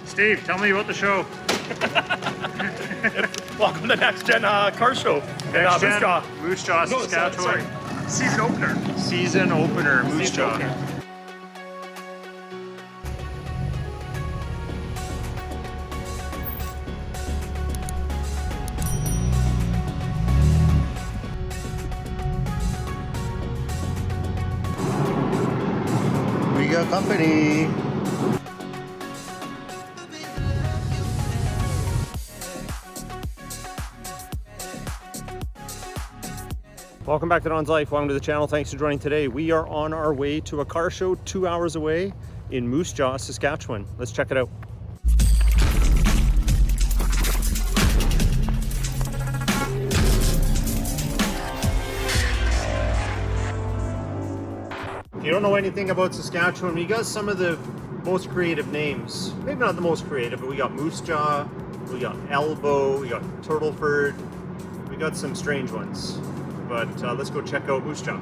Steve, tell me about the show. Welcome to NextGen car show in Moose Jaw. Moose Jaw, Saskatchewan. Season opener. Season opener, Moose Jaw. We got company. Welcome back to Don's Life. Welcome to the channel. Thanks for joining today. We are on our way to a car show 2 hours away in Moose Jaw, Saskatchewan. Let's check it out. If you don't know anything about Saskatchewan, we got some of the most creative names. Maybe not the most creative, but we got Moose Jaw, we got Elbow, we got Turtleford. We got some strange ones. But let's go check out Moose Jaw.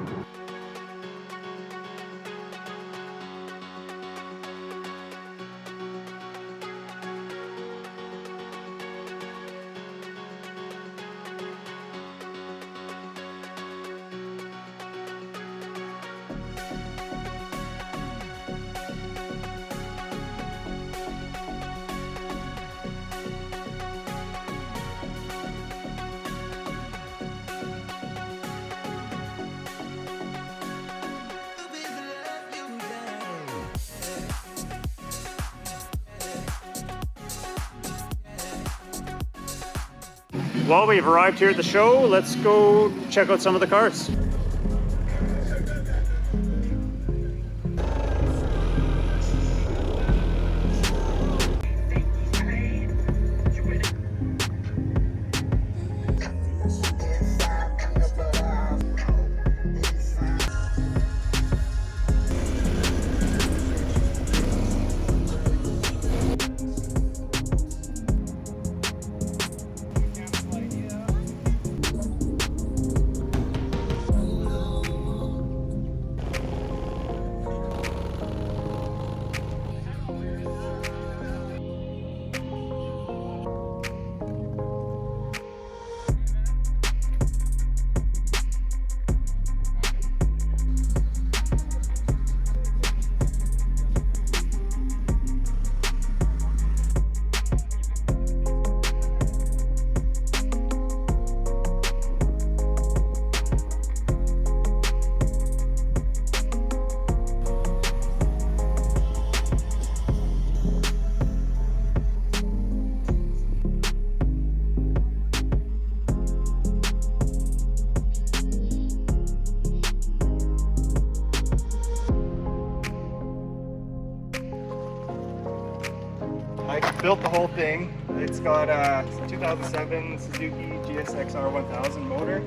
Well, we've arrived here at the show. Let's go check out some of the cars. I built the whole thing. It's got a 2007 Suzuki GSX-R 1000 motor.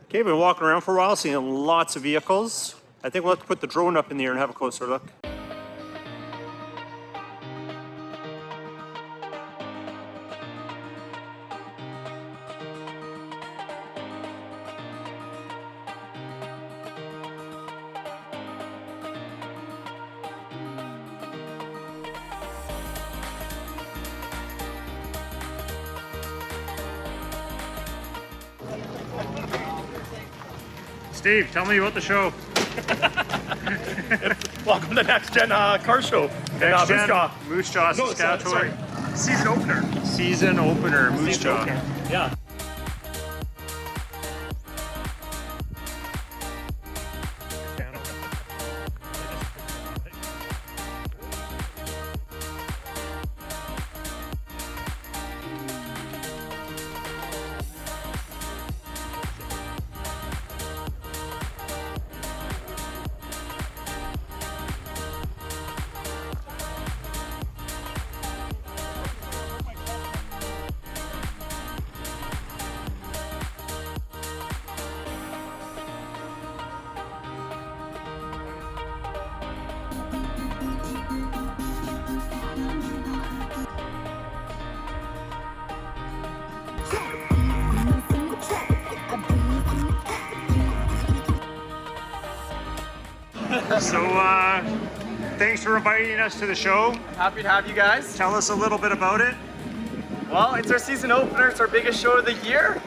Okay, been walking around for a while, seeing lots of vehicles. I think we'll have to put the drone up in the air and have a closer look. Steve, tell me about the show. Welcome to NextGen car show in Moose Jaw. Moose Jaw, Saskatchewan. Season opener. Season opener, Moose Jaw. Opener. Yeah. So, thanks for inviting us to the show. Happy to have you guys. Tell us a little bit about it. Well, it's our season opener. It's our biggest show of the year.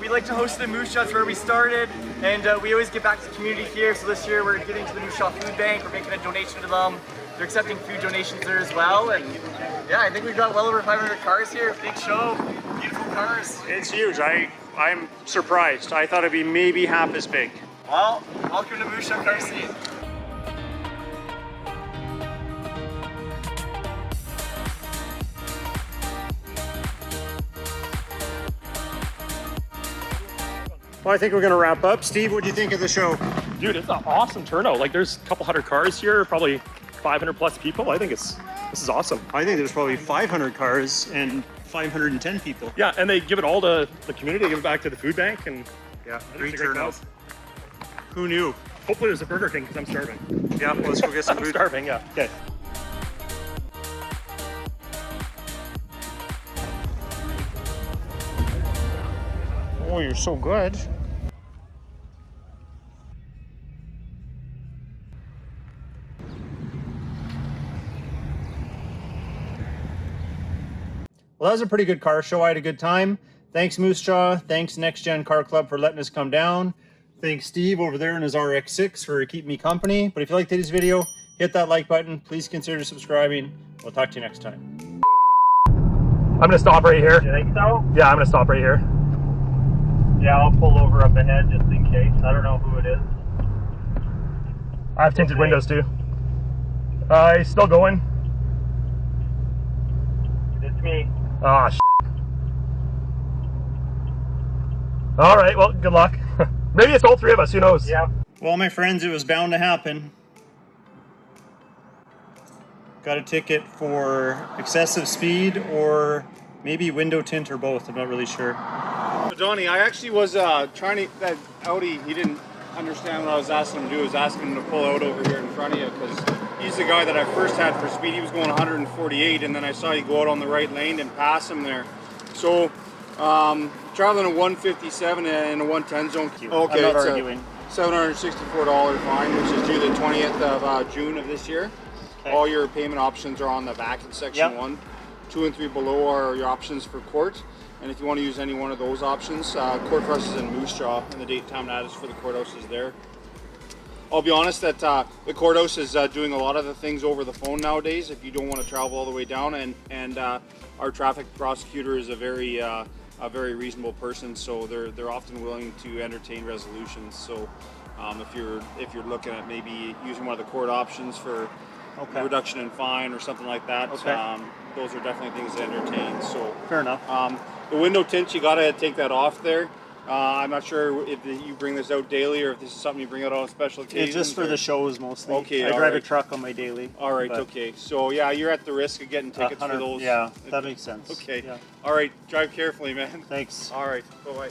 We like to host the Moose Jaw. That's where we started, and we always give back to the community here. So this year we're giving to the Moose Jaw Food Bank. We're making a donation to them. They're accepting food donations there as well. And yeah, I think we've got well over 500 cars here. Big show, beautiful cars. It's huge. I'm surprised. I thought it'd be maybe half as big. Well, welcome to Moose Jaw Car Scene. Well, I think we're gonna wrap up. Steve, what do you think of the show? Dude, it's an awesome turnout. Like, there's a couple hundred cars here, probably 500 plus people. I think this is awesome. I think there's probably 500 cars and 510 people. Yeah, and they give it all to the community. They give it back to the food bank, and Yeah, I think great it's a great turnout. cause. Who knew? Hopefully there's a Burger King because I'm starving. Yeah, let's go get some I'm food. starving, yeah. Okay. Oh, you're so good. Well, that was a pretty good car show. I had a good time. Thanks, Moose Jaw. Thanks, NextGen Car Club, for letting us come down. Thanks, Steve, over there in his RX-6 for keeping me company. But if you liked today's video, hit that like button. Please consider subscribing. We'll talk to you next time. I'm going to stop right here. You think so? Yeah, I'm going to stop right here. Yeah, I'll pull over up ahead just in case. I don't know who it is. I have tinted windows too. He's still going. It's me. Ah, shit. All right, well, good luck. Maybe it's all three of us, who knows? Yeah. Well, my friends, it was bound to happen. Got a ticket for excessive speed or maybe window tint or both. I'm not really sure. Donnie, I actually was trying to, that Audi, he didn't understand what I was asking him to do. I was asking him to pull out over here in front of you because he's the guy that I first had for speed. He was going 148 and then I saw you go out on the right lane and pass him there. So, traveling a 157 and a 110 zone. Okay, I'm not it's arguing. a $764 fine, which is due the 20th of June of this year. Okay. All your payment options are on the back in section Yep. 1. 2 and 3 below are your options for court. And if you want to use any one of those options, court for us is in Moose Jaw, and the date time address for the courthouse is there. I'll be honest that the courthouse is doing a lot of the things over the phone nowadays if you don't want to travel all the way down, and our traffic prosecutor is a very reasonable person, so they're often willing to entertain resolutions. So if you're looking at maybe using one of the court options for Okay. reduction in fine or something like that, Okay. those are definitely things to entertain. So Fair enough. the window tint, you gotta take that off there. I'm not sure if you bring this out daily or if this is something you bring out on special occasions. It's just for or- the shows mostly. Okay, I drive alright. a truck on my daily. All right, but okay. So yeah, you're at the risk of getting tickets for 100 those. Yeah, that makes sense. Okay. Yeah. All right, drive carefully, man. Thanks. All right, bye-bye.